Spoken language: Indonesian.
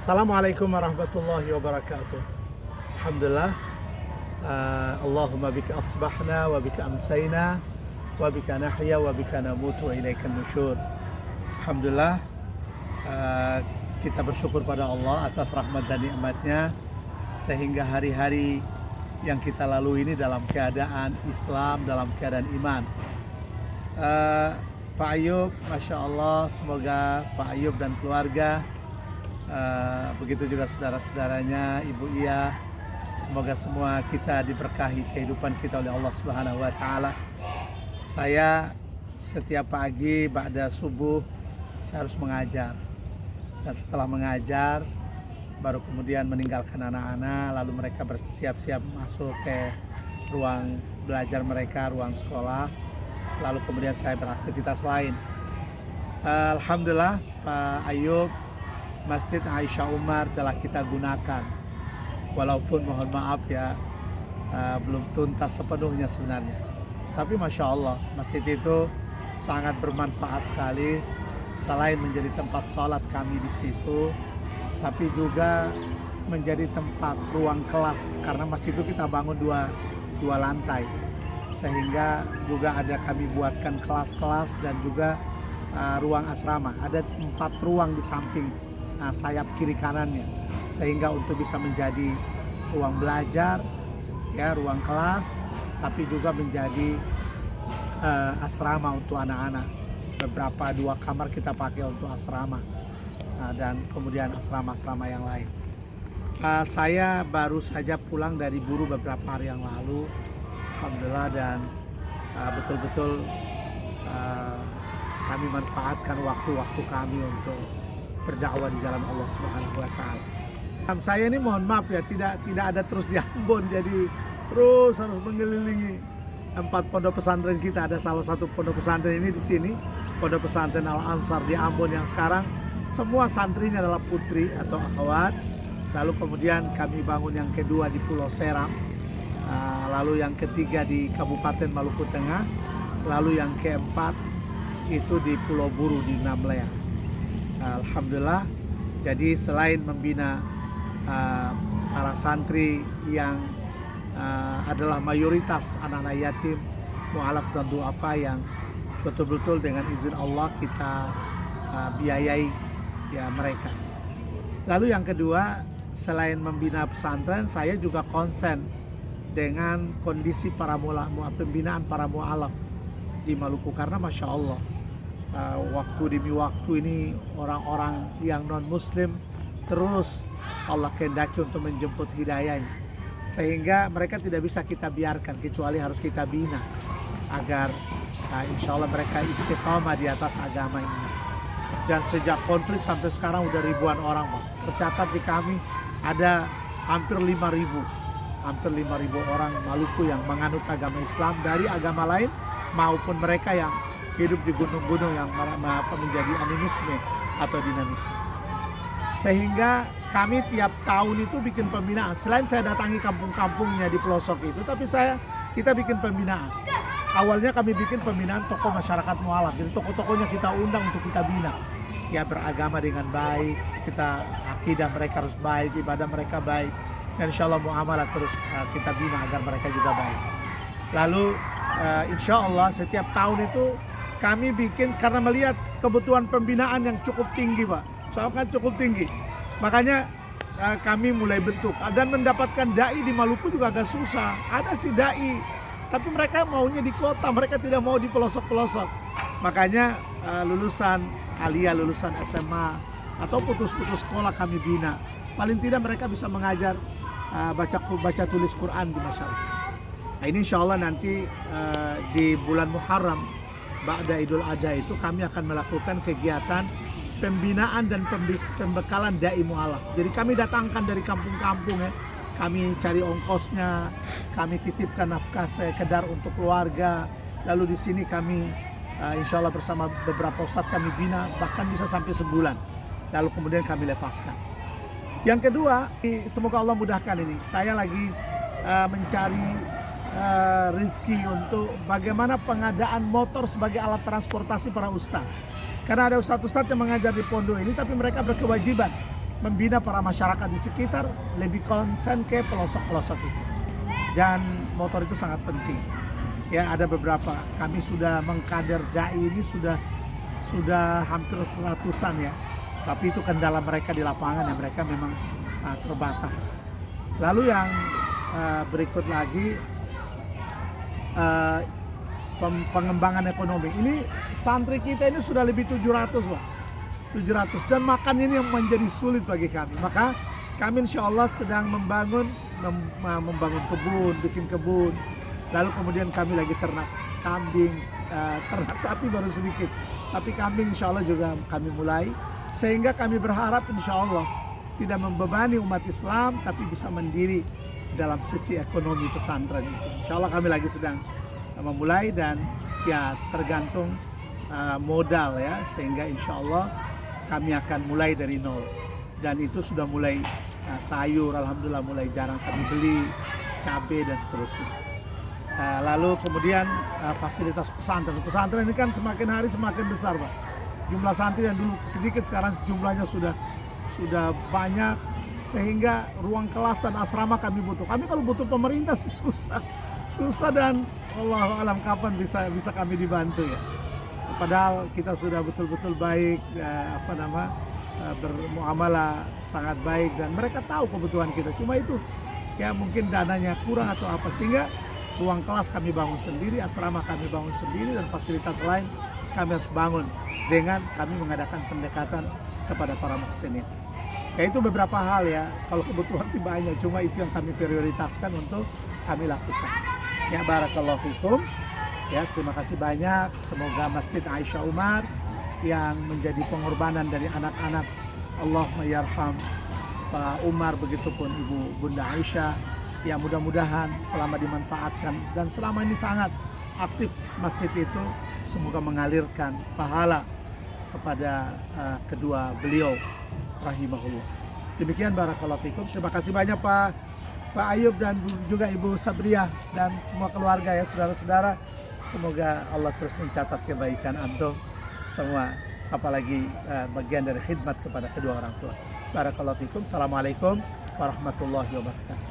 Assalamualaikum warahmatullahi wabarakatuh. Alhamdulillah. Allahumma bika asbahna wa bika amsayna wa bika nahya wa bika namutu wa ilaikan nusyur. Alhamdulillah, kita bersyukur pada Allah atas rahmat dan nikmatnya sehingga hari-hari yang kita lalui ini dalam keadaan Islam, dalam keadaan iman. Pak Ayub, Masya Allah, semoga Pak Ayub dan keluarga, begitu juga saudara-saudaranya, Ibu Iya, semoga semua kita diberkahi kehidupan kita oleh Allah Subhanahu wa Ta'ala. Saya setiap pagi ba'da subuh saya harus mengajar, dan setelah mengajar baru kemudian meninggalkan anak-anak, lalu mereka bersiap-siap masuk ke ruang belajar mereka, ruang sekolah, lalu kemudian saya beraktivitas lain. Alhamdulillah, Pak Ayub, Masjid Aisyah Umar telah kita gunakan, walaupun mohon maaf ya, belum tuntas sepenuhnya sebenarnya. Tapi Masya Allah, masjid itu sangat bermanfaat sekali. Selain menjadi tempat sholat kami di situ, tapi juga menjadi tempat ruang kelas, karena masjid itu kita bangun dua lantai, sehingga juga ada kami buatkan kelas-kelas dan juga ruang asrama. Ada 4 ruang di samping sayap kiri kanannya, sehingga untuk bisa menjadi ruang belajar, ya, ruang kelas, tapi juga menjadi asrama untuk anak-anak. Beberapa 2 kamar kita pakai untuk asrama, dan kemudian asrama-asrama yang lain. Saya baru saja pulang dari Buru beberapa hari yang lalu, alhamdulillah, dan betul-betul kami manfaatkan waktu-waktu kami untuk berdakwah di jalan Allah Subhanahu wa Ta'ala. Saya ini mohon maaf ya, tidak ada terus di Ambon, jadi terus harus mengelilingi 4 pondok pesantren kita. Ada salah satu pondok pesantren ini di sini, Pondok Pesantren Al Ansar di Ambon, yang sekarang semua santrinya adalah putri atau akhwat. Lalu kemudian kami bangun yang kedua di Pulau Seram, lalu yang ketiga di Kabupaten Maluku Tengah, lalu yang keempat itu di Pulau Buru di Namlea. Alhamdulillah, jadi selain membina para santri yang adalah mayoritas anak-anak yatim, mu'alaf dan du'afa, yang betul-betul dengan izin Allah kita biayai ya mereka. Lalu yang kedua, selain membina pesantren, saya juga konsen dengan kondisi pembinaan para mu'alaf di Maluku, karena Masya Allah, waktu demi waktu ini orang-orang yang non-muslim terus Allah kehendaki untuk menjemput hidayahnya, sehingga mereka tidak bisa kita biarkan, kecuali harus kita bina agar insya Allah mereka istiqamah di atas agama ini. Dan sejak konflik sampai sekarang udah ribuan orang, Pak. Tercatat di kami ada hampir 5.000 orang Maluku yang menganut agama Islam dari agama lain, maupun mereka yang hidup di gunung-gunung yang menjadi animisme atau dinamisme. Sehingga kami tiap tahun itu bikin pembinaan. Selain saya datangi kampung-kampungnya di pelosok itu, tapi kita bikin pembinaan. Awalnya kami bikin pembinaan tokoh masyarakat mu'alaf. Jadi tokoh-tokohnya kita undang untuk kita bina. Ya, beragama dengan baik, kita akidah mereka harus baik, ibadah mereka baik, dan insya Allah muamalah terus kita bina agar mereka juga baik. Lalu insya Allah setiap tahun itu kami bikin, karena melihat kebutuhan pembinaan yang cukup tinggi, Pak. Soalnya kan cukup tinggi. Makanya kami mulai bentuk, dan mendapatkan dai di Maluku juga agak susah. Ada sih dai, tapi mereka maunya di kota, mereka tidak mau di pelosok-pelosok. Makanya lulusan aliyah, lulusan SMA atau putus-putus sekolah kami bina. Paling tidak mereka bisa mengajar baca tulis Quran di masyarakat. Nah, ini insya Allah nanti di bulan Muharram, ba'da Idul Adha itu kami akan melakukan kegiatan pembinaan dan pembekalan dai mu'alaf. Jadi kami datangkan dari kampung-kampung, ya. Kami cari ongkosnya, kami titipkan nafkah sekedar untuk keluarga. Lalu di sini kami insya Allah bersama beberapa ustadz kami bina, bahkan bisa sampai sebulan. Lalu kemudian kami lepaskan. Yang kedua, semoga Allah mudahkan ini. Saya lagi mencari rezeki untuk bagaimana pengadaan motor sebagai alat transportasi para ustadz. Karena ada ustadz-ustadz yang mengajar di pondok ini, tapi mereka berkewajiban membina para masyarakat di sekitar lebih konsen ke pelosok-pelosok itu. Dan motor itu sangat penting. Ya, ada beberapa, kami sudah mengkader dai ini sudah hampir 100-an ya. Tapi itu kendala mereka di lapangan ya, mereka memang terbatas. Lalu yang berikut lagi pengembangan ekonomi. Ini santri kita ini sudah lebih 700 Pak. 700, dan makan ini yang menjadi sulit bagi kami. Maka kami insya Allah sedang membangun kebun, bikin kebun. Lalu kemudian kami lagi ternak kambing, ternak sapi baru sedikit. Tapi kambing insya Allah juga kami mulai. Sehingga kami berharap insya Allah tidak membebani umat Islam, tapi bisa mandiri dalam sisi ekonomi pesantren itu. Insya Allah kami lagi sedang memulai, dan ya tergantung modal ya, sehingga insya Allah kami akan mulai dari nol. Dan itu sudah mulai sayur, alhamdulillah mulai jarang kami beli, cabai dan seterusnya. Lalu kemudian fasilitas pesantren ini kan semakin hari semakin besar Pak. Jumlah santri yang dulu sedikit sekarang jumlahnya sudah banyak, sehingga ruang kelas dan asrama kami butuh. Kami kalau butuh pemerintah susah dan Allah alam kapan bisa kami dibantu ya. Padahal kita sudah betul-betul baik, bermuamalah sangat baik, dan mereka tahu kebutuhan kita. Cuma itu ya mungkin dananya kurang atau apa, sehingga ruang kelas kami bangun sendiri, asrama kami bangun sendiri, dan fasilitas lain kami harus bangun dengan kami mengadakan pendekatan kepada para muhsinin. Ya itu beberapa hal ya, kalau kebutuhan sih banyak, cuma itu yang kami prioritaskan untuk kami lakukan. Ya, barakallahu fikum. Ya, terima kasih banyak. Semoga Masjid Aisyah Umar yang menjadi pengorbanan dari anak-anak, Allahumma yarham Pak Umar, begitupun Ibu Bunda Aisyah, ya mudah-mudahan selama dimanfaatkan dan selama ini sangat aktif masjid itu, semoga mengalirkan pahala kepada kedua beliau rahimahullah. Demikian barakallahu fikum. Terima kasih banyak Pak Ayub dan juga Ibu Sabriyah dan semua keluarga ya, saudara-saudara. Semoga Allah terus mencatat kebaikan antum semua, apalagi bagian dari khidmat kepada kedua orang tua. Barakallahu fikum. Assalamualaikum warahmatullahi wabarakatuh.